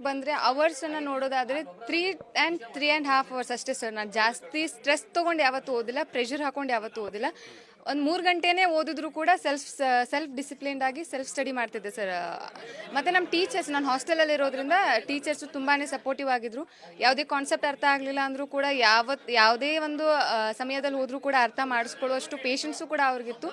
ಬಂದರೆ ಅವರ್ಸನ್ನು ನೋಡೋದಾದರೆ 3.5 ಅವರ್ಸ್ ಅಷ್ಟೇ ಸರ್. ನಾನು ಜಾಸ್ತಿ ಸ್ಟ್ರೆಸ್ ತೊಗೊಂಡು ಯಾವತ್ತೂ ಓದಿಲ್ಲ, ಪ್ರೆಷರ್ ಹಾಕೊಂಡು ಯಾವತ್ತೂ ಓದಿಲ್ಲ. ಒಂದು 3 ಗಂಟೆನೇ ಓದಿದ್ರು ಕೂಡ ಸೆಲ್ಫ್ ಡಿಸಿಪ್ಲಿನ್ಡ್ ಆಗಿ ಸೆಲ್ಫ್ ಸ್ಟಡಿ ಮಾಡ್ತಿದ್ದೆ ಸರ್. ಮತ್ತು ನಮ್ಮ ಟೀಚರ್ಸ್, ನಾನು ಹಾಸ್ಟೆಲಲ್ಲಿ ಇರೋದ್ರಿಂದ ಟೀಚರ್ಸು ತುಂಬಾ ಸಪೋರ್ಟಿವ್ ಆಗಿದ್ದರು. ಯಾವುದೇ ಕಾನ್ಸೆಪ್ಟ್ ಅರ್ಥ ಆಗಲಿಲ್ಲ ಅಂದರೂ ಕೂಡ ಯಾವುದೇ ಒಂದು ಸಮಯದಲ್ಲಿ ಹೋದರೂ ಕೂಡ ಅರ್ಥ ಮಾಡಿಸ್ಕೊಳ್ಳುವಷ್ಟು ಪೇಷನ್ಸು ಕೂಡ ಅವ್ರಿಗಿತ್ತು.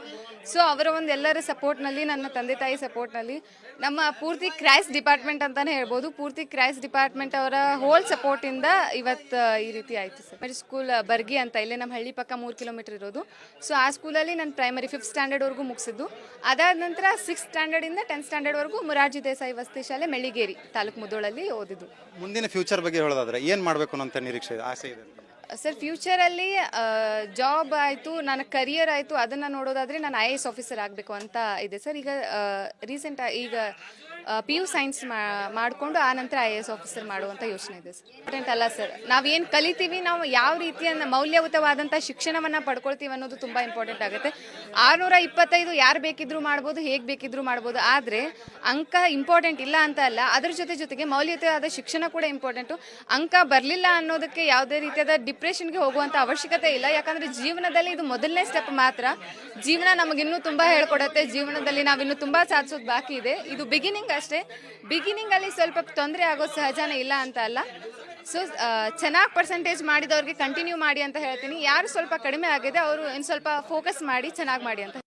ಸೊ ಅವರ ಒಂದು ಎಲ್ಲರ ಸಪೋರ್ಟ್ನಲ್ಲಿ, ನನ್ನ ತಂದೆ ತಾಯಿ ಸಪೋರ್ಟ್ನಲ್ಲಿ, ನಮ್ಮ ಪೂರ್ತಿ ಕ್ರೈಸ್ ಡಿಪಾರ್ಟ್ಮೆಂಟ್ ಅಂತಲೇ ಹೇಳ್ಬೋದು, ಪೂರ್ತಿ ಕ್ರೈಸ್ ಡಿಪಾರ್ಟ್ಮೆಂಟ್ ಅವರ ಹೋಲ್ ಸಪೋರ್ಟಿಂದ ಇವತ್ತು ಈ ರೀತಿ ಆಯಿತು ಸರ್. ಸ್ಕೂಲ್ ಬರ್ಗಿ ಅಂತ, ಇಲ್ಲೇ ನಮ್ಮ ಹಳ್ಳಿ ಪಕ್ಕ 3 ಕಿಲೋಮೀಟರ್ ಇರೋದು. ಸೊ ಆ ಸ್ಕೂಲಲ್ಲಿ ನಾನು ಪ್ರೈಮರಿ 5th ಸ್ಟ್ಯಾಂಡರ್ಡ್ವರೆಗೂ ಮುಗಿಸಿದ್ದು. ಅದಾದ ನಂತರ 6th ಸ್ಟ್ಯಾಂಡರ್ಡಿಂದ 10th ಸ್ಟ್ಯಾಂಡರ್ಡ್ವರೆಗೂ ಮೊರಾರ್ಜಿ ದೇಸಾಯಿ ವಸತಿ ಶಾಲೆ ಮೆಳ್ಳಿಗೇರಿ ತಾಲೂಕು ಮುಧೋಳಲ್ಲಿ ಓದಿದ್ದು. ಮುಂದಿನ ಫ್ಯೂಚರ್ ಬಗ್ಗೆ ಹೇಳೋದಾದ್ರೆ ಏನು ಮಾಡಬೇಕು ಅಂತ ನಿರೀಕ್ಷೆ ಆಸೆ ಇದೆ ಸರ್? ಫ್ಯೂಚರಲ್ಲಿ ಜಾಬ್ ಆಯಿತು, ನನ್ನ ಕರಿಯರ್ ಆಯಿತು, ಅದನ್ನು ನೋಡೋದಾದರೆ ನಾನು IAS ಆಫೀಸರ್ ಆಗಬೇಕು ಅಂತ ಇದೆ ಸರ್. ಈಗ PU ಸೈನ್ಸ್ ಮಾಡಿಕೊಂಡು ಆ ನಂತರ IAS ಆಫೀಸರ್ ಮಾಡುವಂಥ ಯೋಚನೆ ಇದೆ ಸರ್. ಇಂಪಾರ್ಟೆಂಟ್ ಅಲ್ಲ ಸರ್, ನಾವೇನು ಕಲಿತೀವಿ, ನಾವು ಯಾವ ರೀತಿಯ ಮೌಲ್ಯಯುತವಾದಂಥ ಶಿಕ್ಷಣವನ್ನು ಪಡ್ಕೊಳ್ತೀವಿ ಅನ್ನೋದು ತುಂಬ ಇಂಪಾರ್ಟೆಂಟ್ ಆಗುತ್ತೆ. 625 ಯಾರು ಬೇಕಿದ್ರೂ ಮಾಡ್ಬೋದು, ಹೇಗೆ ಬೇಕಿದ್ರೂ ಮಾಡ್ಬೋದು, ಆದರೆ ಅಂಕ ಇಂಪಾರ್ಟೆಂಟ್ ಇಲ್ಲ ಅಂತ ಅಲ್ಲ, ಅದ್ರ ಜೊತೆಗೆ ಮೌಲ್ಯಯುತವಾದ ಶಿಕ್ಷಣ ಕೂಡ ಇಂಪಾರ್ಟೆಂಟು. ಅಂಕ ಬರಲಿಲ್ಲ ಅನ್ನೋದಕ್ಕೆ ಯಾವುದೇ ರೀತಿಯಾದ ಡಿಪ್ರೆಷನ್ಗೆ ಹೋಗುವಂಥ ಅವಶ್ಯಕತೆ ಇಲ್ಲ. ಯಾಕಂದರೆ ಜೀವನದಲ್ಲಿ ಇದು ಮೊದಲನೇ ಸ್ಟೆಪ್ ಮಾತ್ರ. ಜೀವನ ನಮಗಿನ್ನೂ ತುಂಬ ಹೇಳ್ಕೊಡುತ್ತೆ. ಜೀವನದಲ್ಲಿ ನಾವಿನ್ನೂ ತುಂಬ ಸಾಧಿಸೋದು ಬಾಕಿ ಇದೆ. ಇದು ಬಿಗಿನಿಂಗ್ ಅಷ್ಟೇ. ಬಿಗಿನಿಂಗಲ್ಲಿ ಸ್ವಲ್ಪ ತೊಂದರೆ ಆಗೋದು ಸಹಜನೇ, ಇಲ್ಲ ಅಂತ ಅಲ್ಲ. ಸೊ ಚೆನ್ನಾಗಿ ಪರ್ಸೆಂಟೇಜ್ ಮಾಡಿದವ್ರಿಗೆ ಕಂಟಿನ್ಯೂ ಮಾಡಿ ಅಂತ ಹೇಳ್ತೀನಿ. ಯಾರು ಸ್ವಲ್ಪ ಕಡಿಮೆ ಆಗಿದೆ ಅವರು ಇನ್ನು ಸ್ವಲ್ಪ ಫೋಕಸ್ ಮಾಡಿ ಚೆನ್ನಾಗಿ ಮಾಡಿ ಅಂತ.